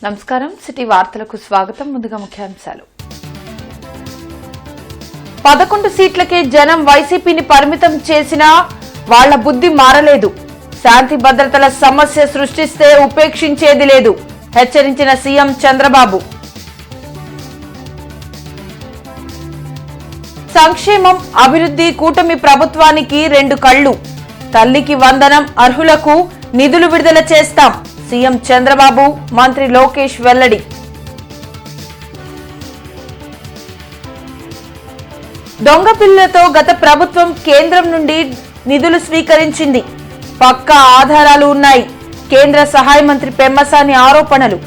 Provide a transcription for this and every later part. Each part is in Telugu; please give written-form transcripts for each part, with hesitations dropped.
నమస్కారం సిటీ వార్తలకు స్వాగతం. ముందుగా ముఖ్యాంశాలు. 11 సీట్లకే జనం వైసీపీని పరిమితం చేసినా వాళ్ల బుద్ధి మారలేదు. శాంతి భద్రతల సమస్య సృష్టిస్తే ఉపేక్షించేది లేదు హెచ్చరించిన సీఎం చంద్రబాబు. సంక్షేమం, అభివృద్ధి కూటమి ప్రభుత్వానికి 2 కళ్లు. తల్లికి వందనం అర్హులకు నిధులు విడుదల చేస్తాం సీఎం చంద్రబాబు, మంత్రి లోకేష్ వెల్లడి. దొంగ బిల్లులతో గత ప్రభుత్వం కేంద్రం నుండి నిధులు స్వీకరించింది. పక్కా ఆధారాలు ఉన్నాయి. కేంద్ర సహాయ మంత్రి పెమ్మసాని ఆరోపణలు.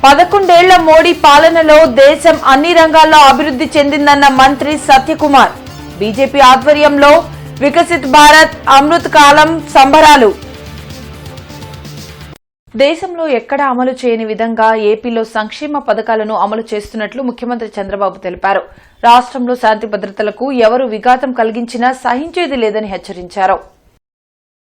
పదకొండేళ్ల మోడీ పాలనలో దేశం అన్ని రంగాల్లో అభివృద్ధి చెందిందన్న మంత్రి సత్యకుమార్. బీజేపీ ఆధ్వర్యంలో వికసిత్ భారత్ అమృత్ కాలం సంబరాలు. దేశంలో ఎక్కడా అమలు చేయని విధంగా ఏపీలో సంక్షేమ పథకాలను అమలు చేస్తున్నట్లు ముఖ్యమంత్రి చంద్రబాబు తెలిపారు. రాష్ట్రంలో శాంతి భద్రతలకు ఎవరు విఘాతం కలిగించినా సహించేది లేదని హెచ్చరించారు.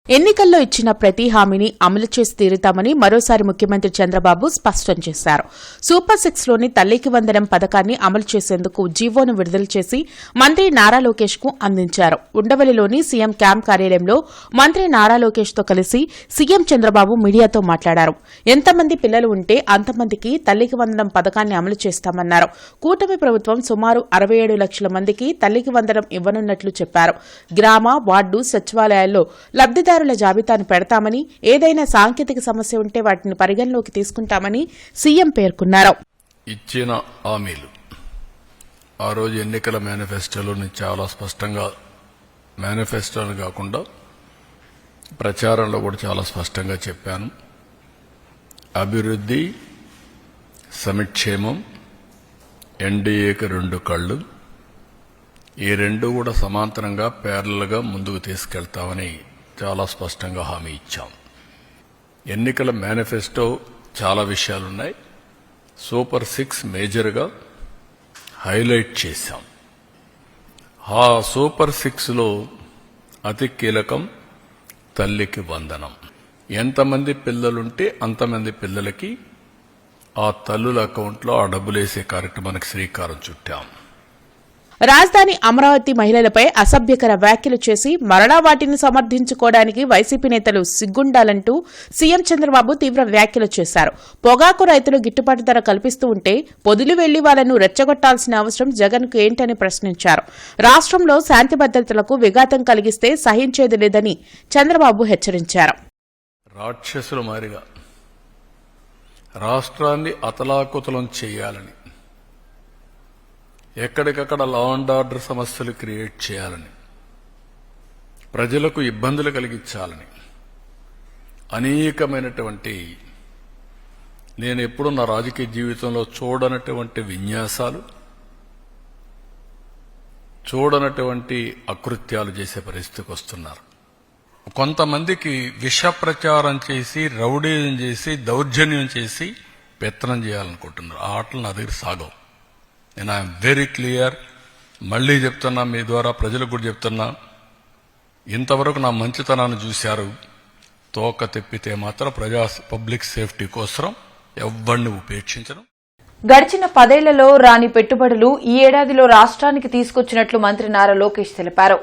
ఎన్నికల్లో ఇచ్చిన ప్రతి హామీని అమలు చేసి తీరుతామని మరోసారి ముఖ్యమంత్రి చంద్రబాబు స్పష్టం చేశారు. సూపర్ 6లోని తల్లికి వందనం పథకాన్ని అమలు చేసేందుకు జీవోను విడుదల చేసి మంత్రి నారా లోకేష్ కు అందించారు. ఉండవల్లిలోని సీఎం క్యాంప్ కార్యాలయంలో మంత్రి నారా లోకేష్ తో కలిసి సీఎం చంద్రబాబు మీడియాతో మాట్లాడారు. ఎంతమంది పిల్లలు ఉంటే అంతమందికి తల్లికి వందనం పథకాన్ని అమలు చేస్తామన్నారు. కూటమి ప్రభుత్వం సుమారు 67 లక్షల మందికి తల్లికి వందనం ఇవ్వనున్నట్లు చెప్పారు. గ్రామ, వార్డు సచివాలయాల్లో లబ్దిదారుల జాబితాను పెడతామని, ఏదైనా సాంకేతిక సమస్య ఉంటే వాటిని పరిగణలోకి తీసుకుంటామని సీఎం పేర్కొన్నారు. ఇచ్చిన హామీలు ఆ రోజు ఎన్నికల మేనిఫెస్టోలోని చాలా స్పష్టంగా, మేనిఫెస్టోని కాకుండా ప్రచారంలో కూడా చాలా స్పష్టంగా చెప్పాను. అభివృద్ధి, సంక్షేమం, ఎన్డీఏకి 2 కళ్లు. ఈ 2 కూడా సమాంతరంగా ప్యారలల్గా ముందుకు తీసుకెళ్తామని చాలా స్పష్టంగా హామీ ఇచ్చాం. ఎన్నికల మేనిఫెస్టో చాలా విషయాలున్నాయి. సూపర్ 6 మేజర్గా హైలైట్ చేశాం. ఆ సూపర్ 6లో అతి కీలకం తల్లికి వందనం. ఎంతమంది పిల్లలుంటే అంతమంది పిల్లలకి ఆ తల్లుల అకౌంట్లో ఆ డబ్బులేసే కార్యక్రమానికి శ్రీకారం చుట్టాం. రాజధాని అమరావతి మహిళలపై అసభ్యకర వ్యాఖ్యలు చేసి మరలా వాటిని సమర్థించుకోవడానికి వైసీపీ నేతలు సిగ్గుండాలంటూ సీఎం చంద్రబాబు తీవ్ర వ్యాఖ్యలు చేశారు. పొగాకు రైతులు గిట్టుబాటు ధర కల్పిస్తూ ఉంటే పొదిలి వెళ్లి వాళ్లను రెచ్చగొట్టాల్సిన అవసరం జగన్కు ఏంటని ప్రశ్నించారు. రాష్ట్రంలో శాంతి భద్రతలకు విఘాతం కలిగిస్తే సహించేది లేదని చంద్రబాబు హెచ్చరించారు. రాక్షసుల మారిగా రాష్ట్రాన్ని అతలాకుతలం చేయాలని, ఎక్కడికక్కడ లా అండ్ ఆర్డర్ సమస్యలు క్రియేట్ చేయాలని, ప్రజలకు ఇబ్బందులు కలిగించాలని అనేకమైనటువంటి, నేను ఎప్పుడూ నా రాజకీయ జీవితంలో చూడనటువంటి విన్యాసాలు, చూడనటువంటి అకృత్యాలు చేసే పరిస్థితికి వస్తున్నారు. కొంతమందికి విష ప్రచారం చేసి, రౌడీజం చేసి, దౌర్జన్యం చేసి పెత్తనం చేయాలనుకుంటున్నారు. ఆ ఆటలు నా దగ్గర సాగవు. నేను ఐఎమ్ వెరీ క్లియర్. మళ్లీ చెప్తున్నా, మీ ద్వారా ప్రజలకు కూడా చెప్తున్నా, ఇంతవరకు నా మంచితనాన్ని చూశారు. తోక తెప్పితే మాత్రం పబ్లిక్ సేఫ్టీ కోసం ఎవ్వరిని ఉపేక్షించను. గడిచిన 10 ఏళ్లలో రాని పెట్టుబడులు ఈ ఏడాదిలో రాష్ట్రానికి తీసుకొచ్చినట్లు మంత్రి నారా లోకేష్ తెలిపారు.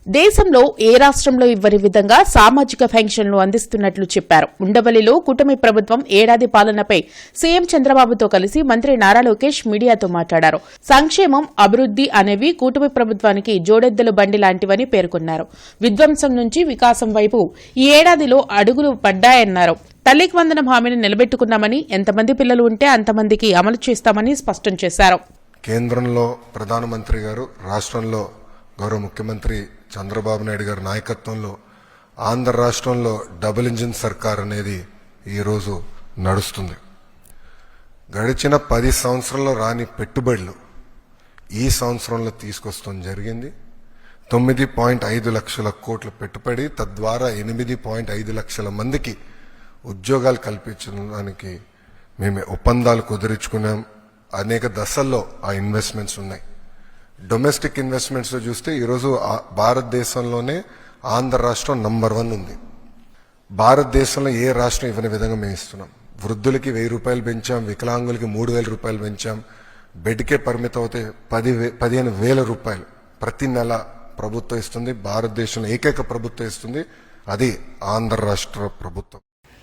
దేశంలో ఏ రాష్ట్రంలో ఇవ్వని విధంగా సామాజిక పెన్షన్లు అందిస్తున్నట్లు చెప్పారు. ఉండవల్లిలో కూటమి ప్రభుత్వం ఏడాది పాలనపై సీఎం చంద్రబాబుతో కలిసి మంత్రి నారా లోకేష్ మీడియాతో మాట్లాడారు. సంక్షేమం, అభివృద్ధి అనేవి కూటమి ప్రభుత్వానికి జోడెద్దల బండి లాంటివని పేర్కొన్నారు. విధ్వంసం నుంచి వికాసం వైపు ఈ ఏడాదిలో అడుగులు పడ్డాయన్నారు. తల్లికి వందనం హామీని నిలబెట్టుకున్నామని, ఎంతమంది పిల్లలు ఉంటే అంతమందికి అమలు చేస్తామని స్పష్టం చేశారు. కేంద్రంలో ప్రధానమంత్రి గారు, రాష్ట్రంలో గౌరవ ముఖ్యమంత్రి చంద్రబాబు నాయుడు గారి నాయకత్వంలో ఆంధ్ర రాష్ట్రంలో డబుల్ ఇంజిన్ సర్కార్ అనేది ఈరోజు నడుస్తుంది. గడిచిన 10 సంవత్సరాల్లో రాని పెట్టుబడులు ఈ సంవత్సరంలో తీసుకొస్తాం జరిగింది. 9.5 లక్షల కోట్ల పెట్టుబడి, తద్వారా 8.5 లక్షల మందికి ఉద్యోగాలు కల్పించడానికి మేము ఒప్పందాలు కుదుర్చుకున్నాం. అనేక దశల్లో ఆ ఇన్వెస్ట్మెంట్స్ ఉన్నాయి. డొమెస్టిక్ ఇన్వెస్ట్మెంట్స్ లో చూస్తే ఈరోజు భారతదేశంలోనే ఆంధ్ర రాష్ట్రం నంబర్ 1 ఉంది. భారతదేశంలో ఏ రాష్ట్రం ఇవ్వని విధంగా మేము ఇస్తున్నాం. వృద్ధులకి 1000 రూపాయలు పెంచాం, వికలాంగులకి 3000 రూపాయలు పెంచాం. బెడ్కే పరిమితం అవుతే 15,000 రూపాయలు ప్రతి నెల ప్రభుత్వం ఇస్తుంది. భారతదేశంలో ఏకైక ప్రభుత్వం ఇస్తుంది, అది ఆంధ్ర రాష్ట్ర ప్రభుత్వం.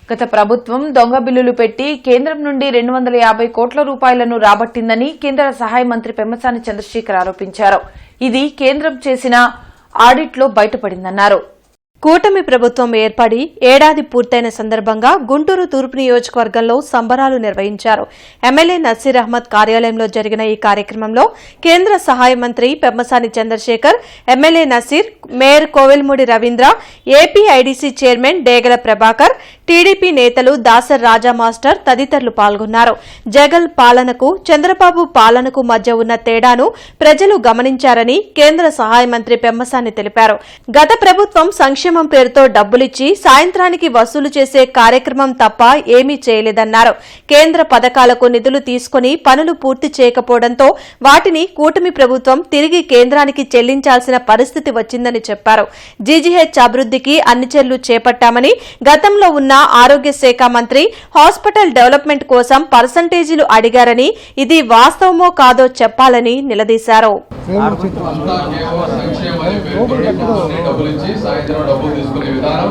గత ప్రభుత్వం దొంగ బిల్లులు పెట్టి కేంద్రం నుండి 250 కోట్ల రూపాయలను రాబట్టిందని కేంద్ర సహాయ మంత్రి పెమ్మసాని చంద్రశేఖర్ ఆరోపించారు. ఇది కేంద్రం చేసిన ఆడిట్లో బయటపడిందన్నారు. కూటమి ప్రభుత్వం ఏర్పడి ఏడాది పూర్తయిన సందర్భంగా గుంటూరు తూర్పు నియోజకవర్గంలో సంబరాలు నిర్వహించారు. ఎమ్మెల్యే నసీర్ అహ్మద్ కార్యాలయంలో జరిగిన ఈ కార్యక్రమంలో కేంద్ర సహాయ మంత్రి Pemmasani Chandrasekhar, MLA Naseer, mayor Kovelamudi Ravindra, APIDC chairman Degala Prabhakar, TDP నేతలు దాసర్ రాజా మాస్టర్ తదితరులు పాల్గొన్నారు. జగన్ పాలనకు చంద్రబాబు పాలనకు మధ్య ఉన్న తేడాను ప్రజలు గమనించారని కేంద్ర సహాయ మంత్రి పెమ్మసాని తెలిపారు. గత ప్రభుత్వం సంక్షేమం పేరుతో డబ్బులిచ్చి సాయంత్రానికి వసూలు చేసే కార్యక్రమం తప్ప ఏమీ చేయలేదన్నారు. కేంద్ర పథకాలకు నిధులు తీసుకుని పనులు పూర్తి చేయకపోవడంతో వాటిని కూటమి ప్రభుత్వం తిరిగి కేంద్రానికి చెల్లించాల్సిన పరిస్థితి వచ్చిందని చెప్పారు. జీజీహెచ్ అభివృద్ధికి అన్ని చర్యలు చేపట్టామని, గతంలో ఉన్న ఆరోగ్య శాఖ మంత్రి హాస్పిటల్ డెవలప్మెంట్ కోసం పర్సంటేజీలు అడిగారని, ఇది వాస్తవమో కాదో చెప్పాలని నిలదీశారు. తీసుకునే విధానం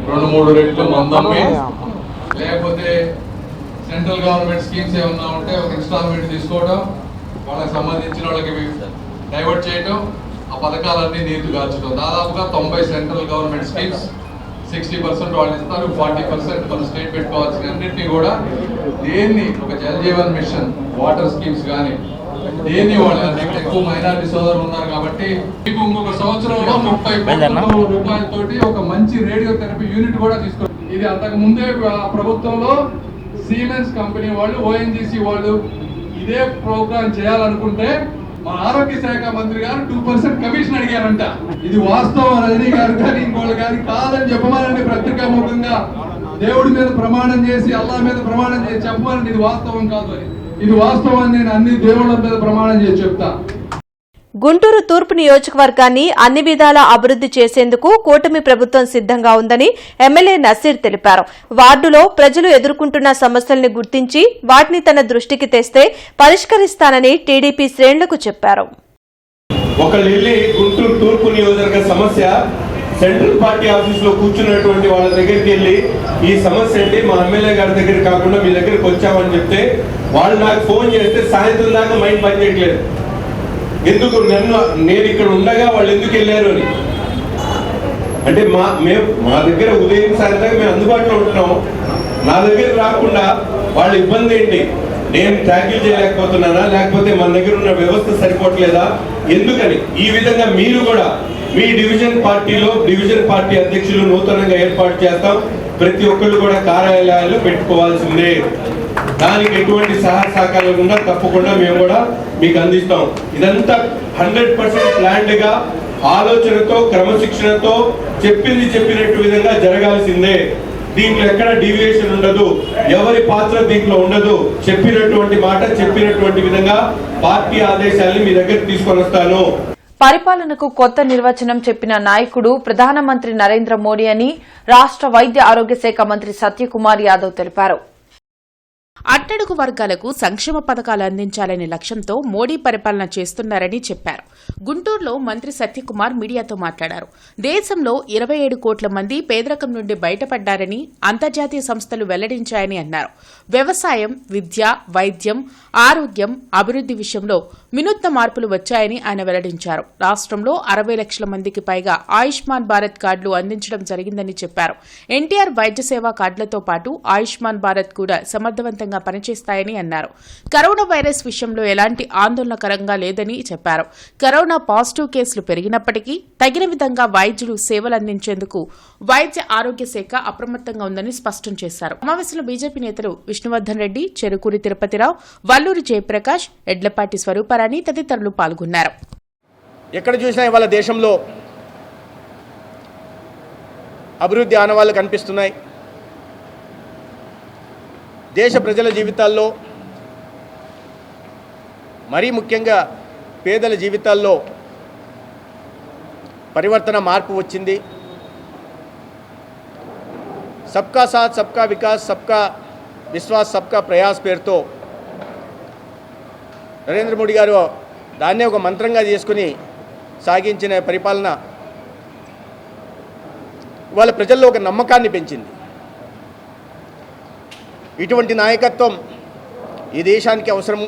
2-3 రెట్లు మందమ్మి, లేకపోతే సెంట్రల్ గవర్నమెంట్ స్కీమ్స్ ఏమన్నా ఉంటే ఒక ఇన్స్టాల్మెంట్ తీసుకోవడం, వాళ్ళకి సంబంధించిన వాళ్ళకి డైవర్ట్ చేయడం, ఆ పథకాలన్నీ నీరు కాల్చడం. దాదాపుగా 90 సెంట్రల్ గవర్నమెంట్ స్కీమ్స్ 60% వాళ్ళు ఇస్తారు, 40% మన స్టేట్ పెట్టుకోవాల్సిన అన్నింటినీ కూడా దేన్ని ఒక Jal Jeevan mission water schemes కానీ దేన్ని వాళ్ళు ఎక్కువ మైనారిటీ సోదరులు ఉన్నారు కాబట్టి మీకు ఇంకొక సంవత్సరంలో 30 కోట్ల రూపాయలతోటి ఒక మంచి రేడియో థెరపీ యూనిట్ కూడా తీసుకోండి. ఇది అంతకు ముందే ప్రభుత్వంలో సిమెన్స్ కంపెనీ వాళ్ళు, ఓఎన్జీసీ వాళ్ళు ఇదే ప్రోగ్రామ్ చేయాలనుకుంటే మా ఆరోగ్య శాఖ మంత్రి గారు 2% కమిషన్ అడిగారంట. ఇది వాస్తవం రజనీ గారు కానీ ఇంకోళ్ళు కానీ కాదని చెప్పమనండి. పత్రికాముఖంగా దేవుడి మీద ప్రమాణం చేసి, అల్లా మీద ప్రమాణం చేసి చెప్పమనండి ఇది వాస్తవం కాదు అని. ఇది వాస్తవం అని నేను అన్ని దేవుళ్ళ మీద ప్రమాణం చేసి చెప్తా. గుంటూరు తూర్పు నియోజకవర్గాన్ని అన్ని విధాలా అభివృద్ది చేసేందుకు కూటమి ప్రభుత్వం సిద్దంగా ఉందని ఎమ్మెల్యే నసీర్ తెలిపారు. వార్డులో ప్రజలు ఎదుర్కొంటున్న సమస్యల్ని గుర్తించి వాటిని తన దృష్టికి తెస్తే పరిష్కరిస్తానని టీడీపీ శ్రేణులకు చెప్పారు. ఒకళ్ళెళ్ళి గుంటూరు తూర్పు నియోజకవర్గ సమస్య సెంట్రల్ పార్టీ ఆఫీస్ లో కూర్చున్నటువంటి వాళ్ళ దగ్గరికి వెళ్ళి ఈ సమస్య అంటే మా ఎమ్మెల్యే గారి దగ్గర కాకుండా మీ దగ్గరికి వచ్చామని చెప్తే వాళ్ళు నాకు ఫోన్ చేస్తే సాయంత్రం దాకా మైండ్ పనిచేయట్లేదు. ఎందుకు నేను ఇక్కడ ఉండగా వాళ్ళు ఎందుకు వెళ్ళారు అని. అంటే మా దగ్గర ఉదయం సాయంత్రం మేము అందుబాటులో ఉంటున్నాం. నా దగ్గర రాకుండా వాళ్ళ ఇబ్బంది ఏంటి, నేను ట్యాకిల్ చేయలేకపోతున్నానా, లేకపోతే మన దగ్గర ఉన్న వ్యవస్థ సరిపోవట్లేదా, ఎందుకని. ఈ విధంగా మీరు కూడా మీ డివిజన్ పార్టీలో డివిజన్ పార్టీ అధ్యక్షులు నూతనంగా ఏర్పాటు చేస్తాం. ప్రతి ఒక్కళ్ళు కూడా కార్యాలయాలు పెట్టుకోవాల్సిందే. దానికి ఎటువంటి సహకారాలు ఉన్నా తప్పకుండా మేము కూడా మీకు అందిస్తాం. ఇదంతా 100% ప్లాన్డ్ గా, ఆలోచనతో, క్రమశిక్షణతో చెప్పినట్టు విధంగా జరగాల్సిందే. దీంట్లో ఎక్కడ డీవియేషన్ ఉండదు, ఎవరి పాత్ర దీంట్లో ఉండదు. చెప్పినటువంటి మాట చెప్పినటువంటి విధంగా పార్టీ ఆదేశాలను మీ దగ్గర తీసుకొని వస్తాను. పరిపాలనకు కొత్త నిర్వచనం చెప్పిన నాయకుడు ప్రధానమంత్రి నరేంద్ర మోడీ అని రాష్ట్ర వైద్య ఆరోగ్య శాఖ మంత్రి సత్యకుమార్ యాదవ్ తెలిపారు. అట్టడుగు వర్గాలకు సంక్షేమ పథకాలు అందించాలనే లక్ష్యంతో మోడీ పరిపాలన చేస్తున్నారని చెప్పారు. గుంటూరులో మంత్రి సత్యకుమార్ మీడియాతో మాట్లాడారు. దేశంలో 27 కోట్ల మంది పేదరికం నుండి బయటపడ్డారని అంతర్జాతీయ సంస్థలు వెల్లడించాయని అన్నారు. వ్యవసాయం, విద్య, వైద్యం, ఆరోగ్యం, అభివృద్ది విషయంలో వినూత్న మార్పులు వచ్చాయని ఆయన వెల్లడించారు. రాష్ట్రంలో 60 లక్షల మందికి పైగా ఆయుష్మాన్ భారత్ కార్డులు అందించడం జరిగిందని చెప్పారు. ఎన్టీఆర్ వైద్య సేవా కార్డులతో పాటు ఆయుష్మాన్ భారత్ కూడా సమర్థవంతంగా పనిచేస్తాయని అన్నారు. కరోనా వైరస్ విషయంలో ఎలాంటి ఆందోళనకరంగా లేదని చెప్పారు. కరోనా పాజిటివ్ కేసులు పెరిగినప్పటికీ తగిన విధంగా వైద్యులు సేవలు అందించేందుకు వైద్య ఆరోగ్య శాఖ అప్రమత్తంగా ఉందని స్పష్టం చేశారు. సమావేశంలో బీజేపీ నేతలు విష్ణువర్ధన్ రెడ్డి, చెరుకూరి తిరుపతిరావు, వల్లూరి జయప్రకాష్, ఎడ్లపాటి స్వరూపారాణి తదితరులు పాల్గొన్నారు. ఎక్కడ చూసినా ఇవాళ దేశంలో అభివృద్ధి ఆనవాళ్లు కనిపిస్తున్నాయి. దేశ ప్రజల జీవితాల్లో, మరీ ముఖ్యంగా పేదల జీవితాల్లో పరివర్తన, మార్పు వచ్చింది. సబ్కా సాత్ సబ్కా వికాస్ సబ్కా విశ్వాస్ సబ్కా ప్రయాస్ పేరుతో నరేంద్ర మోడీ గారు దాన్నే ఒక మంత్రంగా చేసుకుని సాగించిన పరిపాలన వాళ్ళ ప్రజల్లో ఒక నమ్మకాన్ని పెంచింది. ఇటువంటి నాయకత్వం ఈ దేశానికి అవసరము.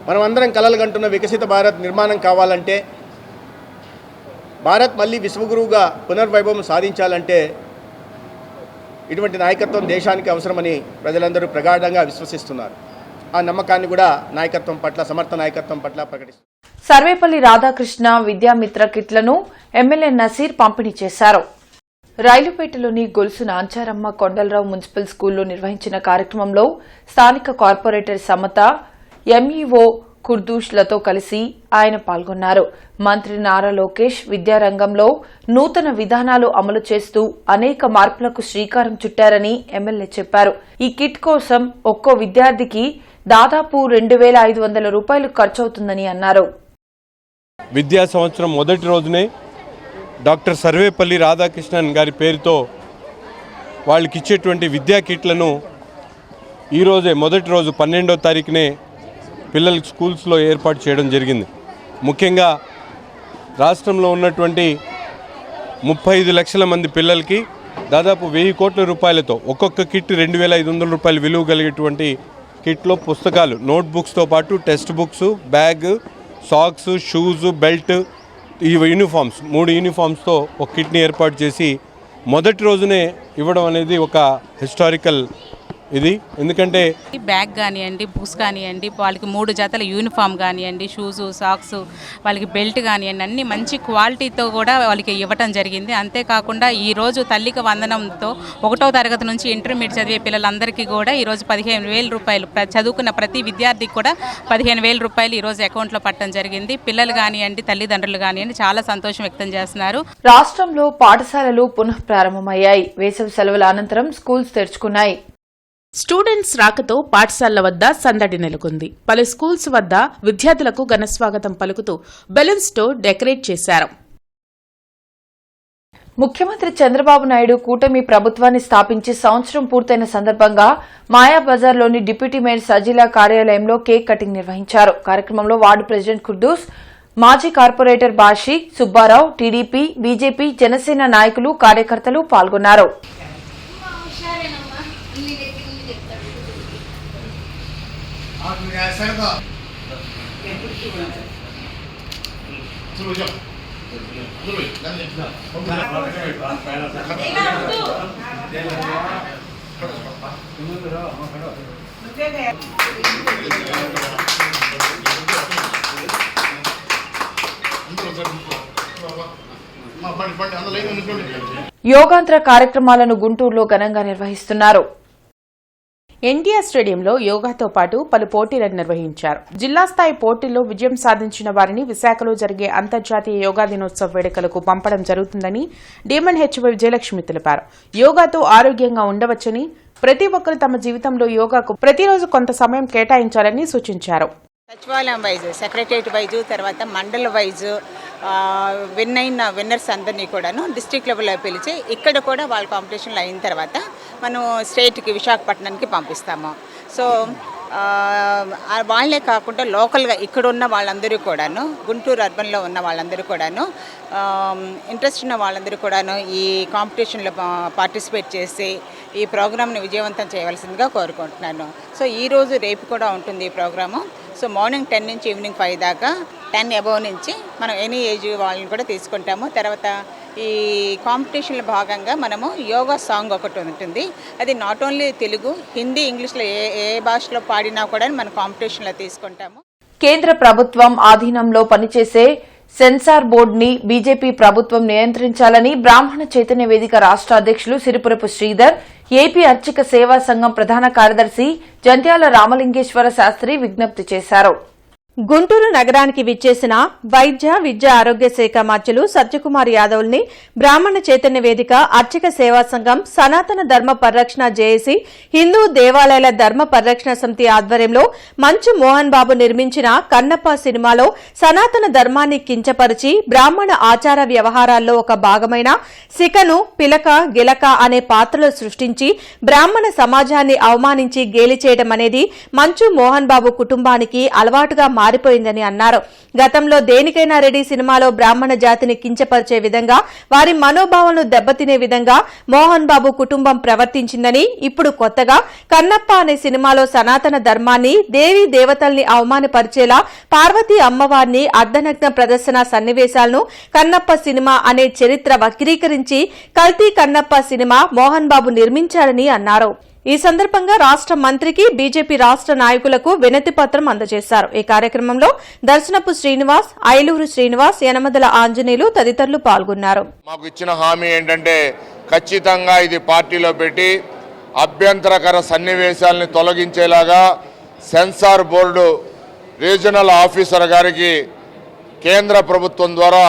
మనం అందరం కలలు కంటున్న వికసిత భారత్ నిర్మాణం కావాలంటే, భారత్ మళ్ళీ విశ్వగురువుగా పునర్వైభవం సాధించాలంటే ఇటువంటి నాయకత్వం దేశానికి అవసరమని ప్రజలందరూ ప్రగాఢంగా విశ్వసిస్తున్నారు. ఆ నమ్మకాన్ని కూడా నాయకత్వం పట్ల, సమర్థ నాయకత్వం పట్ల ప్రకటిస్తున్నారు. సర్వేపల్లి రాధాకృష్ణ విద్యామిత్ర కిట్లను ఎమ్మెల్యే నసీర్ పంపిణీ చేశారు. రైలుపేటలోని గొలుసు నాంచారమ్మ కొండలరావు మున్సిపల్ స్కూల్లో నిర్వహించిన కార్యక్రమంలో స్థానిక కార్పొరేటర్ సమత, ఎంఈఓ ఖుర్దూష్లతో కలిసి ఆయన పాల్గొన్నారు. మంత్రి నారా లోకేష్ విద్యారంగంలో నూతన విధానాలు అమలు చేస్తూ అనేక మార్పులకు శ్రీకారం చుట్టారని ఎమ్మెల్యే చెప్పారు. ఈ కిట్ కోసం ఒక్కో విద్యార్థికి దాదాపు 2,500 రూపాయలు ఖర్చవుతుందని అన్నారు. విద్యా సంవత్సరం మొదటి రోజునే డాక్టర్ సర్వేపల్లి రాధాకృష్ణన్ గారి పేరుతో వాళ్ళకి ఇచ్చేటువంటి విద్యా కిట్లను ఈరోజే మొదటి రోజు 12వ తారీఖునే పిల్లలకి స్కూల్స్లో ఏర్పాటు చేయడం జరిగింది. ముఖ్యంగా రాష్ట్రంలో ఉన్నటువంటి 35 లక్షల మంది పిల్లలకి దాదాపు 1,000 కోట్ల రూపాయలతో ఒక్కొక్క కిట్ 2,500 రూపాయలు విలువ కలిగేటువంటి కిట్లో పుస్తకాలు, నోట్బుక్స్తో పాటు text books, bag, socks, shoes, belt, ఈ యూనిఫామ్స్ 3 యూనిఫామ్స్తో ఒక కిట్ని ఏర్పాటు చేసి మొదటి రోజునే ఇవ్వడం అనేది ఒక హిస్టారికల్ ఇది. ఎందుకంటే బ్యాగ్ కానివ్వండి, బుక్స్ కానివ్వండి, వాళ్ళకి 3 జతల యూనిఫామ్ కానివ్వండి, షూస్, సాక్స్, వాళ్ళకి బెల్ట్ కానివ్వండి, అన్ని మంచి క్వాలిటీతో కూడా వాళ్ళకి ఇవ్వటం జరిగింది. అంతేకాకుండా ఈరోజు తల్లికి వందనంతో 1వ తరగతి నుంచి ఇంటర్మీడియట్ చదివే పిల్లలందరికీ కూడా ఈరోజు 15,000 రూపాయలు, చదువుకున్న ప్రతి విద్యార్థికి కూడా 15,000 రూపాయలు ఈరోజు అకౌంట్లో పట్టడం జరిగింది. పిల్లలు కానివ్వండి, తల్లిదండ్రులు కానివ్వండి చాలా సంతోషం వ్యక్తం చేస్తున్నారు. రాష్ట్రంలో పాఠశాలలు పునః ప్రారంభమయ్యాయి. వేసవి సెలవుల అనంతరం స్కూల్స్ తెరుచుకున్నాయి. స్టూడెంట్స్ రాకతో పాఠశాలల వద్ద సందడి నెలకొంది. పలు స్కూల్స్ వద్ద విద్యార్థులకు ఘనస్వాగతం పలుకుతూ బెలూన్స్ తో డెకరేట్ చేశారు. ముఖ్యమంత్రి చంద్రబాబు నాయుడు కూటమి ప్రభుత్వాన్ని స్థాపించి సంవత్సరం పూర్తయిన సందర్భంగా మాయాబజార్లోని డిప్యూటీ మేయర్ సజీలా కార్యాలయంలో కేక్ కటింగ్ నిర్వహించారు. కార్యక్రమంలో వార్డు ప్రెసిడెంట్ ఖుర్దూస్, మాజీ corporator Bashi, Subbarao, TDP, BJP, Janasena నాయకులు, కార్యకర్తలు పాల్గొన్నారు. యోగాంధ్ర కార్యక్రమాలను గుంటూరులో ఘనంగా నిర్వహిస్తున్నారు. ఎన్టీఆర్ స్టేడియంలో యోగాతో పాటు పలు పోటీలను నిర్వహించారు. జిల్లా స్థాయి పోటీల్లో విజయం సాధించిన వారిని విశాఖలో జరిగే అంతర్జాతీయ యోగా దినోత్సవ వేడుకలకు పంపడం జరుగుతుందని డీఎంఎన్ హెచ్వై విజయలక్ష్మి తెలిపారు. యోగాతో ఆరోగ్యంగా ఉండవచ్చని, ప్రతి ఒక్కరూ తమ జీవితంలో యోగాకు ప్రతిరోజు కొంత సమయం కేటాయించాలని సూచించారు. సచివాలయం వైజు, సెక్రటరియట్ వైజు, తర్వాత మండల వైజు విన్నర్స్ అందరినీ కూడాను డిస్ట్రిక్ట్ లెవెల్లో పిలిచి ఇక్కడ కూడా వాళ్ళ కాంపిటీషన్లు అయిన తర్వాత మనం స్టేట్కి, విశాఖపట్నానికి పంపిస్తాము. సో వాళ్ళే కాకుండా లోకల్గా ఇక్కడ ఉన్న వాళ్ళందరూ కూడాను, గుంటూరు అర్బన్లో ఉన్న వాళ్ళందరూ కూడాను, ఇంట్రెస్ట్ ఉన్న వాళ్ళందరూ కూడాను ఈ కాంపిటీషన్లో పార్టిసిపేట్ చేసి ఈ ప్రోగ్రామ్ని విజయవంతం చేయవలసిందిగా కోరుకుంటున్నాను. సో ఈరోజు రేపు కూడా ఉంటుంది ఈ ప్రోగ్రాము. సో మార్నింగ్ 10 నుంచి ఈవినింగ్ 5 దాకా, 10 అబోవ్ నుంచి మనం ఎనీ ఏజ్ వాళ్ళని కూడా తీసుకుంటాము. తర్వాత ఈ కాంపిటీషన్లో భాగంగా మనము యోగా సాంగ్ ఒకటి ఉంటుంది. అది నాట్ ఓన్లీ తెలుగు, హిందీ, ఇంగ్లీష్లో ఏ భాషలో పాడినా కూడా మన కాంపిటీషన్లో తీసుకుంటాము. కేంద్ర ప్రభుత్వం ఆధీనంలో పనిచేసే సెన్సార్ బోర్డుని బీజేపీ ప్రభుత్వం నియంత్రించాలని బ్రాహ్మణ చైతన్య వేదిక రాష్ట్ర అధ్యక్షులు సిరిపురపు శ్రీధర్, ఏపీ అర్చక సేవా సంఘం ప్రధాన కార్యదర్శి జంధ్యాల రామలింగేశ్వర శాస్త్రి విజ్ఞప్తి చేశారు. గుంటూరు నగరానికి విచ్చేసిన వైద్య విద్యా ఆరోగ్య శాఖ మంత్రులు సత్యకుమార్ యాదవ్ని బ్రాహ్మణ చైతన్య వేదిక అర్చక సేవా సంఘం సనాతన ధర్మ పరిరక్షణ జేఏసీ హిందూ దేవాలయాల ధర్మ పరిరక్షణ సమితి ఆధ్వర్యంలో మంచు మోహన్ బాబు నిర్మించిన కన్నప్ప సినిమాలో సనాతన ధర్మాన్ని కించపరిచి బ్రాహ్మణ ఆచార వ్యవహారాల్లో ఒక భాగమైన సికను పిలక గిలక అనే పాత్రలు సృష్టించి బ్రాహ్మణ సమాజాన్ని అవమానించి గేలి చేయడం అనేది మంచు మోహన్ బాబు కుటుంబానికి అలవాటుగా మారిపోయిందని అన్నారు. గతంలో దేనికైనా రెడీ సినిమాలో బ్రాహ్మణ జాతిని కించపరిచే విధంగా వారి మనోభావాలను దెబ్బతినే విధంగా మోహన్ బాబు కుటుంబం ప్రవర్తించిందని, ఇప్పుడు కొత్తగా కన్నప్ప అనే సినిమాలో సనాతన ధర్మాన్ని దేవీ దేవతల్ని అవమానపరిచేలా పార్వతీ అమ్మవారిని అర్ధనగ్న ప్రదర్శన సన్నివేశాలను కన్నప్ప సినిమా అనే చరిత్ర వక్రీకరించి కల్తీ కన్నప్ప సినిమా మోహన్ బాబు నిర్మించారని అన్నారు. ఈ సందర్భంగా రాష్ట్ర మంత్రికి బీజేపీ రాష్ట్ర నాయకులకు వినతి పత్రం అందజేశారు. ఈ కార్యక్రమంలో దర్శనపు శ్రీనివాస్, ఐలూరు శ్రీనివాస్, యనమదల ఆంజనేయులు తదితరులు పాల్గొన్నారు. మాకు ఇచ్చిన హామీ ఏంటంటే ఖచ్చితంగా ఇది పార్టీలో పెట్టి అభ్యంతరకర సన్నివేశాలని తొలగించేలాగా సెన్సార్ బోర్డు రీజనల్ ఆఫీసర్ గారికి కేంద్ర ప్రభుత్వం ద్వారా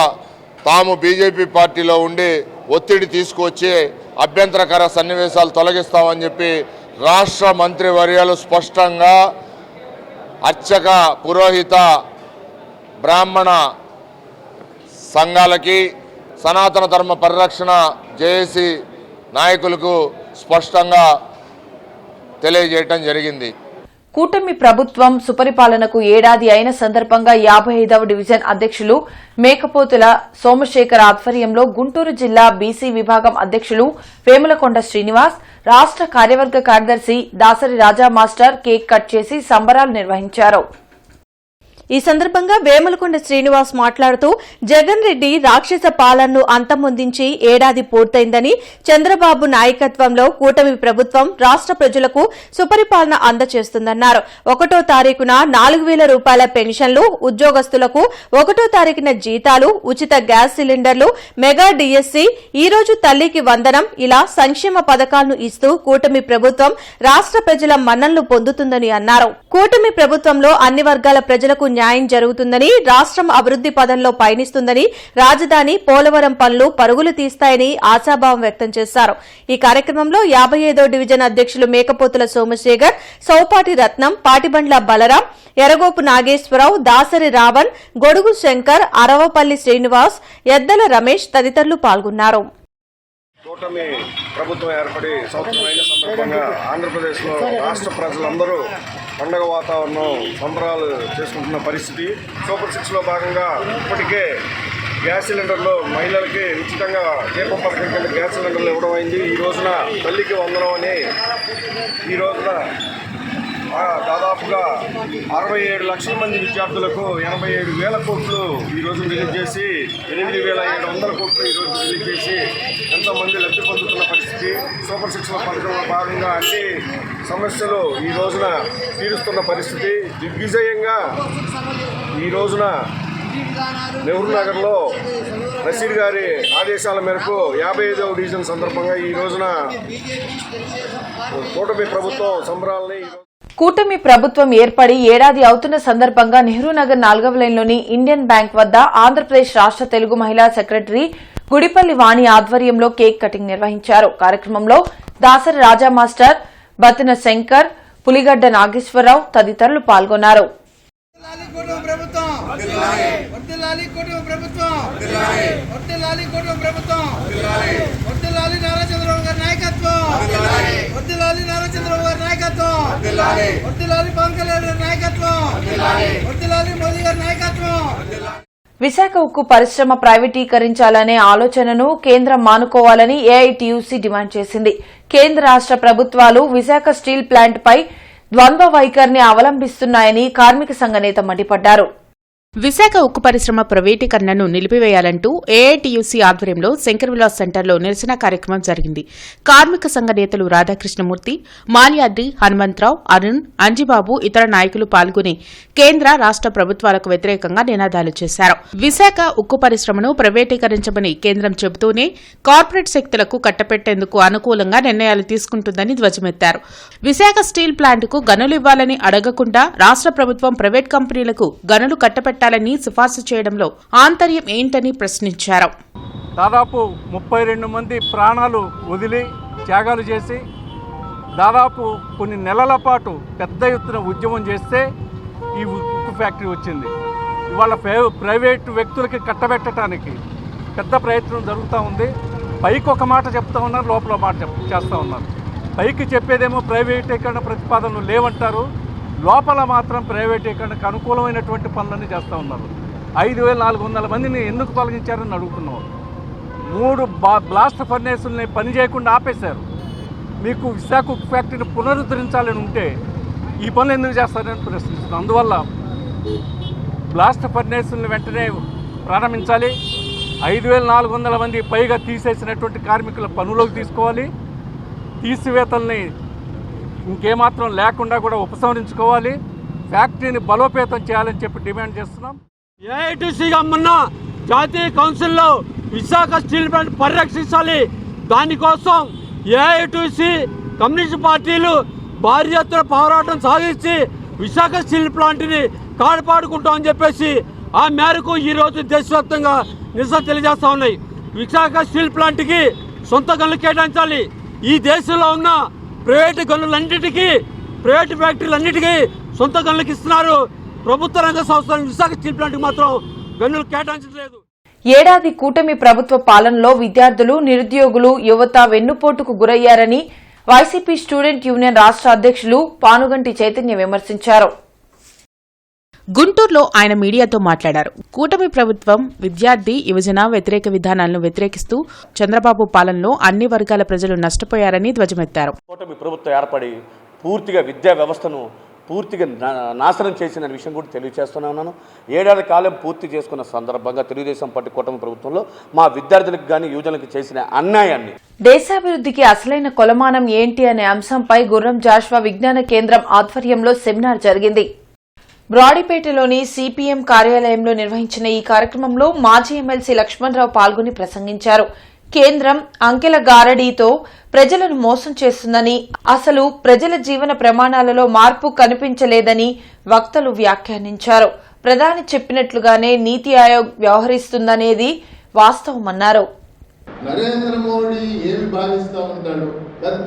తాము బీజేపీ పార్టీలో ఉండి ఒత్తిడి తీసుకువచ్చి అభ్యంతరకర సన్నివేశాలు తొలగిస్తామని చెప్పి రాష్ట్ర మంత్రివర్యాలు స్పష్టంగా అర్చక పురోహిత బ్రాహ్మణ సంఘాలకి సనాతన ధర్మ పరిరక్షణ జేఏసీ నాయకులకు స్పష్టంగా తెలియజేయటం జరిగింది. కూటమి ప్రభుత్వం సుపరిపాలనకు ఏడాది అయిన సందర్భంగా 55వ డివిజన్ అధ్యక్షులు మేకపోతుల సోమశేఖర్ ఆధ్వర్యంలో గుంటూరు జిల్లా బీసీ విభాగం అధ్యక్షులు వేములకొండ శ్రీనివాస్, రాష్ట్ర కార్యవర్గ కార్యదర్శి దాసరి రాజా మాస్టర్ కేక్ కట్ చేసి సంబరాలు నిర్వహించారు. ఈ సందర్భంగా వేములకొండ శ్రీనివాస్ మాట్లాడుతూ జగన్ రెడ్డి రాక్షస పాలనను అంతమొందించి ఏడాది పూర్తయిందని, చంద్రబాబు నాయకత్వంలో కూటమి ప్రభుత్వం రాష్ట్ర ప్రజలకు సుపరిపాలన అందజేస్తుందన్నారు. 1వ తారీఖున 4,000 రూపాయల పెన్షన్లు, ఉద్యోగస్తులకు 1వ తారీఖున జీతాలు, ఉచిత గ్యాస్ సిలిండర్లు, మెగా డిఎస్సీ, ఈ రోజు తల్లికి వందనం ఇలా సంక్షేమ పథకాలను ఇస్తూ కూటమి ప్రభుత్వం రాష్ట్ర ప్రజల మన్ననలు పొందుతుందని అన్నారు. కూటమి ప్రభుత్వంలో అన్ని వర్గాల ప్రజలకు న్యాయం జరుగుతుందని, రాష్ట్రం అభివృద్ది పదంలో పయనిస్తుందని, రాజధాని పోలవరం పనులు పరుగులు తీస్తాయని ఆశాభావం వ్యక్తం చేశారు. ఈ కార్యక్రమంలో 55వ డివిజన్ అధ్యక్షులు మేకపోతుల సోమశేఖర్, సౌపాటి రత్నం, పాటిబండ్ల బలరాం, ఎరగోపు నాగేశ్వరరావు, దాసరి రావణ్, గొడుగు శంకర్, అరవపల్లి శ్రీనివాస్, ఎద్దల రమేష్ తదితరులు పాల్గొన్నారు. కూటమి ప్రభుత్వం ఏర్పడి సంవత్సరమైన సందర్భంగా ఆంధ్రప్రదేశ్లో రాష్ట్ర ప్రజలందరూ పండగ వాతావరణం సంబరాలు చేసుకుంటున్న పరిస్థితి. సూపర్ 6లో భాగంగా ఇప్పటికే గ్యాస్ సిలిండర్లు మహిళలకి ఉచితంగా దీపం పథకం కింద గ్యాస్ సిలిండర్లు ఇవ్వడం అయింది. ఈ రోజున తల్లికి వందనం అని ఈ రోజున దాదాపుగా 67 లక్షల మంది విద్యార్థులకు 87,000 కోట్లు ఈ రోజు రిలీజ్ చేసి 8,700 కోట్లు ఈ రోజు రిలీజ్ చేసి ఎంతోమంది లబ్ధి పొందుతున్న పరిస్థితి. సూపర్ 6 పథకంలో భాగంగా అన్ని సమస్యలు ఈ రోజున తీరుస్తున్న పరిస్థితి. దిగ్విజయంగా ఈ రోజున నెహ్రూ నగర్లో నసీర్ గారి ఆదేశాల మేరకు 55వ డివిజన్ సందర్భంగా ఈ రోజున కూటమి ప్రభుత్వం సంబరాలని కూటమి ప్రభుత్వం ఏర్పడి ఏడాది అవుతున్న సందర్భంగా నెహ్రూ నగర్ 4వ లైన్లోని ఇండియన్ బ్యాంక్ వద్ద ఆంధ్రప్రదేశ్ రాష్ట్ర తెలుగు మహిళా సెక్రటరీ గుడిపల్లి వాణి ఆధ్వర్యంలో కేక్ కటింగ్ నిర్వహించారు. కార్యక్రమంలో దాసరి రాజా మాస్టర్, బతిన శంకర్, పులిగడ్డ నాగేశ్వరరావు తదితరులు పాల్గొన్నారు. విశాఖ ఉక్కు పరిశ్రమ ప్రైవేటీకరించాలనే ఆలోచనను కేంద్రం మానుకోవాలని ఏఐటీయూసీ డిమాండ్ చేసింది. కేంద్ర రాష్ట్ర ప్రభుత్వాలు విశాఖ స్టీల్ ప్లాంట్పై ద్వంద్వ వైఖరిని అవలంబిస్తున్నాయని కార్మిక సంఘ నేత మండిపడ్డారు. విశాఖ ఉక్కు పరిశ్రమ ప్రైవేటీకరణను నిలిపివేయాలంటూ ఏఐటీయూసీ ఆధ్వర్యంలో శంకర్ విలాస్ సెంటర్లో నిరసన కార్యక్రమం జరిగింది. కార్మిక సంఘ నేతలు రాధాకృష్ణమూర్తి, మాల్యాద్రి, హనుమంతరావు, అరుణ్, అంజిబాబు ఇతర నాయకులు పాల్గొని కేంద్ర రాష్ట ప్రభుత్వాలకు వ్యతిరేకంగా నినాదాలు చేశారు. విశాఖ ఉక్కు పరిశ్రమను ప్రైవేటీకరించమని కేంద్రం చెబుతూనే కార్పొరేట్ శక్తులకు కట్టపెట్టేందుకు అనుకూలంగా నిర్ణయాలు తీసుకుంటుందని ధ్వజమెత్తారు. విశాఖ స్టీల్ ప్లాంట్కు గనులు ఇవ్వాలని అడగకుండా రాష్ట ప్రభుత్వం ప్రైవేట్ కంపెనీలకు గనులు కట్టపెట్టాలని సిఫార్సు చేయడంలో ఆంతర్యం ఏంటని ప్రశ్నించారు. దాదాపు 32 మంది ప్రాణాలు వదిలి త్యాగాలు చేసి దాదాపు కొన్ని నెలల పాటు పెద్ద ఎత్తున ఉద్యమం చేస్తే ఈ ఉక్కు ఫ్యాక్టరీ వచ్చింది. ఇవాళ ప్రైవేటు వ్యక్తులకి కట్టబెట్టడానికి పెద్ద ప్రయత్నం జరుగుతూ ఉంది. పైకి ఒక మాట చెప్తా ఉన్నారు, లోపల మాట చేస్తూ ఉన్నారు. పైకి చెప్పేదేమో ప్రైవేటీకరణ ప్రతిపాదనలు లేవంటారు, లోపల మాత్రం ప్రైవేటీకరణకు అనుకూలమైనటువంటి పనులన్నీ చేస్తూ ఉన్నారు. 5,400 మందిని ఎందుకు తొలగించారని అడుగుతున్నాం. 3 బ్లాస్ట్ ఫర్నేసుల్ని పని చేయకుండా ఆపేశారు. మీకు విశాఖ ఉక్కు ఫ్యాక్టరీని పునరుద్ధరించాలని ఉంటే ఈ పనులు ఎందుకు చేస్తారని ప్రశ్నిస్తున్నాం. అందువల్ల బ్లాస్ట్ ఫర్నేసుల్ని వెంటనే ప్రారంభించాలి. 5,400 మంది పైగా తీసేసినటువంటి కార్మికుల పనులోకి తీసుకోవాలి. తీసివేతల్ని ఇంకేమాత్రం లేకుండా కూడా ఉపసంహరించుకోవాలి. ఫ్యాక్టరీని బలోపేతం చేయాలని చెప్పి డిమాండ్ చేస్తున్నాం. ఏఐటీసీగా మొన్న జాతీయ కౌన్సిల్లో విశాఖ స్టీల్ ప్లాంట్ పరిరక్షించాలి. దానికోసం ఏఐటీసీ కమ్యూనిస్ట్ పార్టీలు భారీ ఎత్తున పోరాటం సాగించి విశాఖ స్టీల్ ప్లాంట్ని కాపాడుకుంటామని చెప్పేసి ఆ మేరకు ఈరోజు దేశవ్యాప్తంగా నిరసన తెలియజేస్తూ ఉన్నాయి. విశాఖ స్టీల్ ప్లాంట్కి సొంత గనులు కేటాయించాలి. ఈ దేశంలో ఉన్న ప్రైవేటు గనులన్నిటికీ, ప్రైవేటు ఫ్యాక్టరీలన్నిటికీ సొంత గనులకు ఇస్తున్నారు. ప్రభుత్వ రంగ సంస్థల విశాఖ స్టీల్ ప్లాంట్కి మాత్రం గనులు కేటాయించలేదు. ఏడాది కూటమి ప్రభుత్వ పాలనలో విద్యార్థులు, నిరుద్యోగులు, యువత వెన్నుపోటుకు గురయ్యారని వైసీపీ స్టూడెంట్ యూనియన్ రాష్ట అధ్యక్షులు పానుగంటి చైతన్య విమర్శించారు. గుంటూరులో ఆయన మీడియాతో మాట్లాడారు. కూటమి ప్రభుత్వం విద్యార్థి, యువజన వ్యతిరేక విధానాలను వ్యతిరేకిస్తూ చంద్రబాబు పాలనలో అన్ని వర్గాల ప్రజలు నష్టపోయారని ధ్వజమెత్తారు. కూటమి ప్రభుత్వం ఏర్పడి పూర్తిగా విద్యా వ్యవస్థను పూర్తిగా నాశనం చేసిన విషయం కూడా తెలియజేస్తూనే ఉన్నాను. 7 ఏళ్ల కాలం పూర్తి చేసుకున్న సందర్భంగా తెలుగుదేశం పార్టీ కూటమి ప్రభుత్వంలో మా విద్యార్థులకు కానీ యువజనులకు చేసిన అన్యాయాన్ని, దేశాభివృద్ధికి అసలైన కొలమానం ఏంటి అనే అంశంపై గుర్రం జాషువా విజ్ఞాన కేంద్రం ఆధ్వర్యంలో సెమినార్ జరిగింది. బ్రాడీపేటలోని సిపిఎం కార్యాలయంలో నిర్వహించిన ఈ కార్యక్రమంలో మాజీ ఎమ్మెల్సీ లక్ష్మణరావు పాల్గొని ప్రసంగించారు. కేంద్రం అంకెల గారడీతో ప్రజలను మోసం చేస్తుందని, అసలు ప్రజల జీవన ప్రమాణాలలో మార్పు కనిపించలేదని వక్తలు వ్యాఖ్యానించారు. ప్రధాని చెప్పినట్లుగానే నీతి ఆయోగ్ వ్యవహరిస్తుందనేది వాస్తవమన్నారు. నరేంద్ర మోడీ ఏమి భావిస్తూ ఉంటాడు,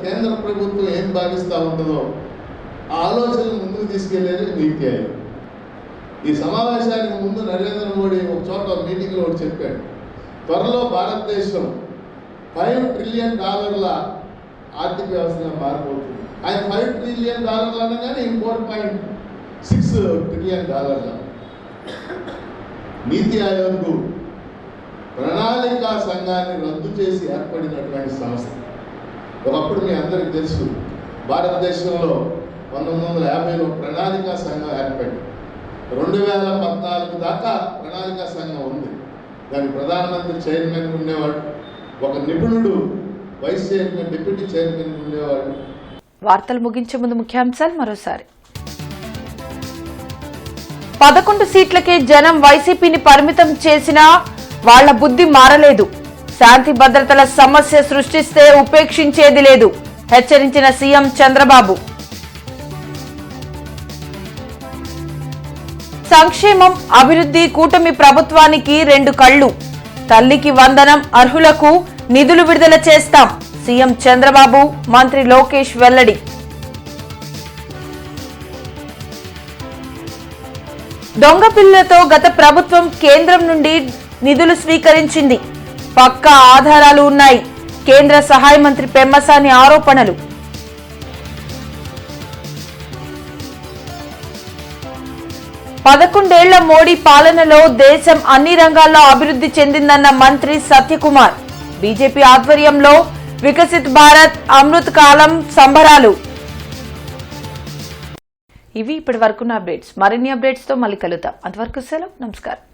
కేంద్ర ప్రభుత్వం ఏమి భావిస్తూ ఉంటుందో ఆ ఆలోచన ముందుకు తీసుకెళ్లేది నీతి ఆయోగ్. ఈ సమావేశానికి ముందు నరేంద్ర మోడీ ఒక చోట మీటింగ్లో ఒకటి చెప్పాడు, త్వరలో భారతదేశం $5 ట్రిలియన్ ఆర్థిక వ్యవస్థగా మారిపోతుంది. ఆయన $5 ట్రిలియన్ అనగానే $4.6 ట్రిలియన్. నీతి ఆయోగ్ ప్రణాళికా సంఘాన్ని రద్దు చేసి ఏర్పడినటువంటి సంస్థ. ఒకప్పుడు మీ అందరికీ తెలుసు, భారతదేశంలో 1950లో ప్రణాళికా సంఘం ఏర్పడింది. 2014 దాకా ప్రణాళికా సంఘం ఉంది. దాని ప్రధానమంత్రి చైర్మన్ ఉండేవాడు, ఒక నిపుణుడు వైస్ చైర్మన్, డిప్యూటీ చైర్మన్ ఉండేవాడు. వార్తలు ముగించే ముందు ముఖ్యాంశాలు మరోసారి. 11 సీట్లకే జనం వైసీపీని పరిమితం చేసినా వాళ్ల బుద్ధి మారలేదు. శాంతి భద్రతల సమస్య సృష్టిస్తే ఉపేక్షించేది లేదు. హెచ్చరించిన సీఎం చంద్రబాబు. సంక్షేమం, అభివృద్ధి కూటమి ప్రభుత్వానికి 2 కళ్లు. తల్లికి వందనం, అర్హులకు నిధులు విడుదల చేస్తాం. సీఎం చంద్రబాబు, మంత్రి లోకేష్ వెల్లడి. దొంగ బిల్లులతో గత ప్రభుత్వం కేంద్రం నుండి నిధులు స్వీకరించింది. పక్కా ఆధారాలు ఉన్నాయి. కేంద్ర సహాయ మంత్రి పెమ్మసాని ఆరోపణలు. పదకొండేళ్ల మోడీ పాలనలో దేశం అన్ని రంగాల్లో అభివృద్ధి చెందిందన్న మంత్రి సత్యకుమార్. బీజేపీ ఆధ్వర్యంలో వికసిత్ భారత్ అమృత్ కాలం సంబరాలు. ఇవి ఇప్పటి వరకున్న అప్డేట్స్. మరిన్ని అప్డేట్స్తో మళ్ళీ కలుద్దాం. అంతవరకు సెలవు. నమస్కారం.